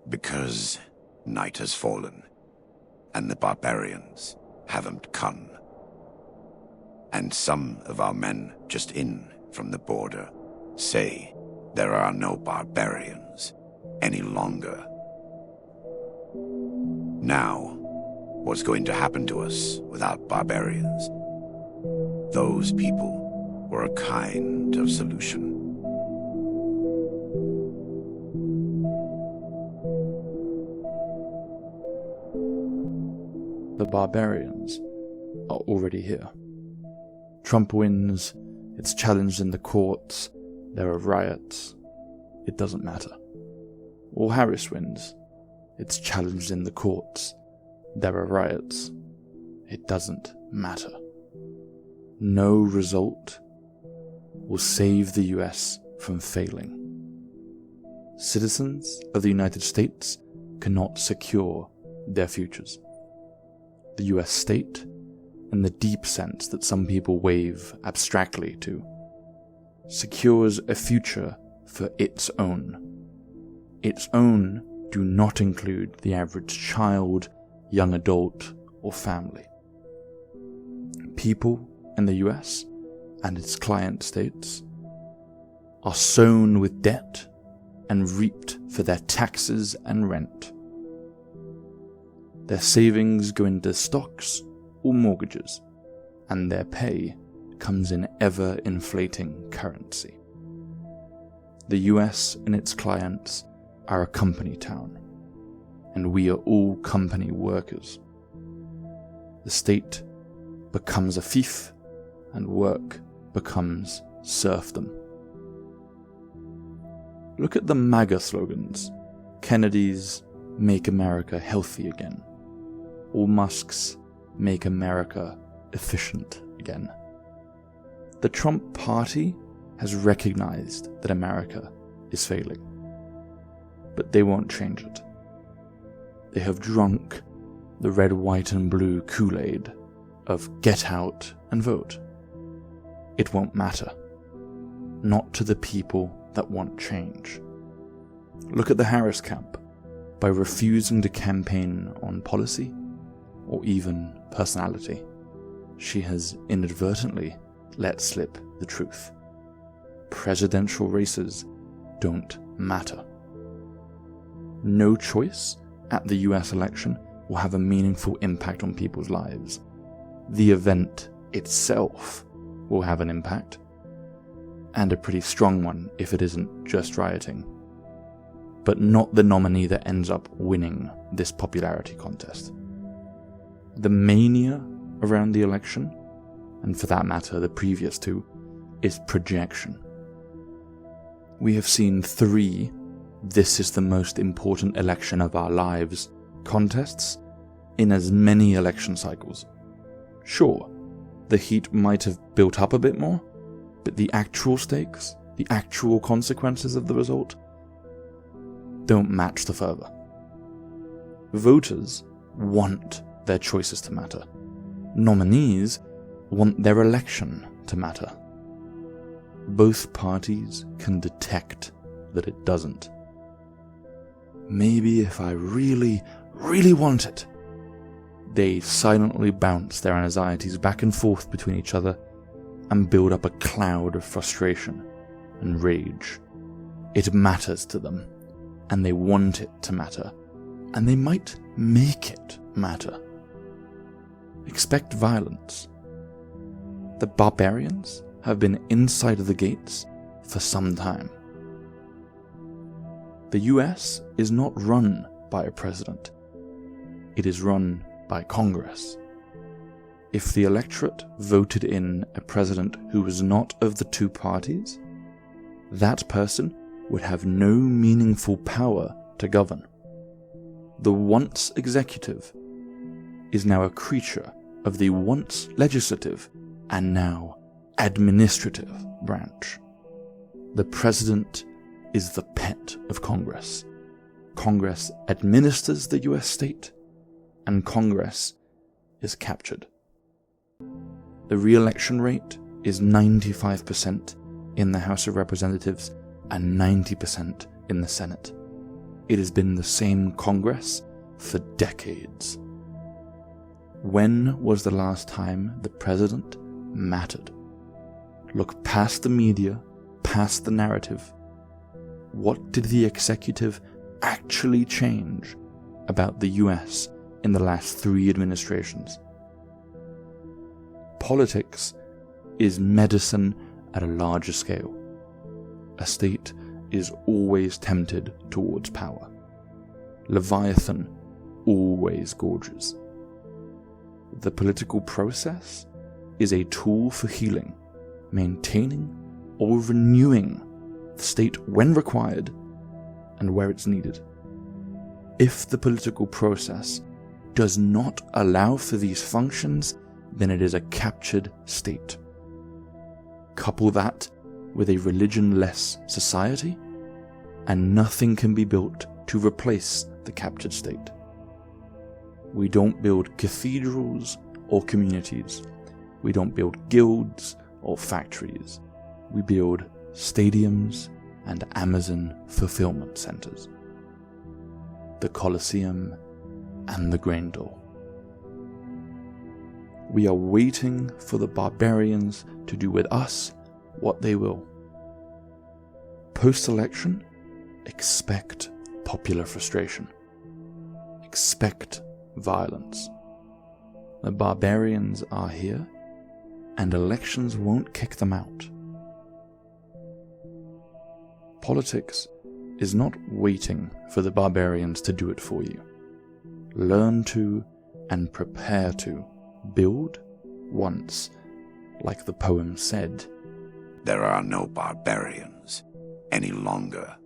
Because night has fallen, and the barbarians haven't come. And some of our men just in from the border say there are no barbarians any longer. Now, what's going to happen to us without barbarians? Those people were a kind of solution. The barbarians are already here. Trump wins, it's challenged in the courts, there are riots. It doesn't matter. Or Harris wins, it's challenged in the courts, there are riots. It doesn't matter. No result will save the US from failing. Citizens of the United States cannot secure their futures. The US state, in the deep sense that some people wave abstractly to, secures a future for its own. Its own do not include the average child, young adult, or family. People in the US and its client states are sown with debt and reaped for their taxes and rent. Their savings go into stocks or mortgages, and their pay comes in ever-inflating currency. The US and its clients are a company town, and we are all company workers. The state becomes a fief, and work becomes serfdom. Look at the MAGA slogans. Kennedy's "Make America Healthy Again," or Musk's "Make America Efficient Again." The Trump party has recognized that America is failing, but they won't change it. They have drunk the red, white, and blue Kool-Aid of get out and vote. It won't matter. Not to the people that want change. Look at the Harris camp. By refusing to campaign on policy, or even personality, she has inadvertently let slip the truth. Presidential races don't matter. No choice at the US election will have a meaningful impact on people's lives. The event itself will have an impact, and a pretty strong one if it isn't just rioting, but not the nominee that ends up winning this popularity contest. The mania around the election, and for that matter the previous two, is projection. We have seen 3 "this is the most important election of our lives" contests in as many election cycles. Sure, the heat might have built up a bit more, but the actual stakes, the actual consequences of the result, don't match the fervor. Voters want their choices to matter. Nominees want their election to matter. Both parties can detect that it doesn't. Maybe if I really, really want it. They silently bounce their anxieties back and forth between each other and build up a cloud of frustration and rage. It matters to them, and they want it to matter, and they might make it matter. Expect violence. The barbarians have been inside of the gates for some time. The US is not run by a president. It is run by Congress. If the electorate voted in a president who was not of the two parties, that person would have no meaningful power to govern. The once executive is now a creature of the once legislative and now administrative branch. The president is the pet of Congress. Congress administers the US state, and Congress is captured. The re-election rate is 95% in the House of Representatives and 90% in the Senate. it has been the same Congress for decades. When was the last time the president mattered? Look past the media, past the narrative. What did the executive actually change about the US in the last 3 administrations? Politics is medicine at a larger scale. A state is always tempted towards power. Leviathan always gorges. The political process is a tool for healing, maintaining or renewing the state when required and where it's needed. If the political process does not allow for these functions, then it is a captured state. Couple that with a religion-less society, and nothing can be built to replace the captured state. We don't build cathedrals or communities. We don't build guilds or factories. We build stadiums and Amazon fulfillment centers. The Colosseum and the Grain Door. We are waiting for the barbarians to do with us what they will. Post-election, expect popular frustration. Expect violence. The barbarians are here, and elections won't kick them out. Politics is not waiting for the barbarians to do it for you. Learn to and prepare to build once, like the poem said, There are no barbarians any longer.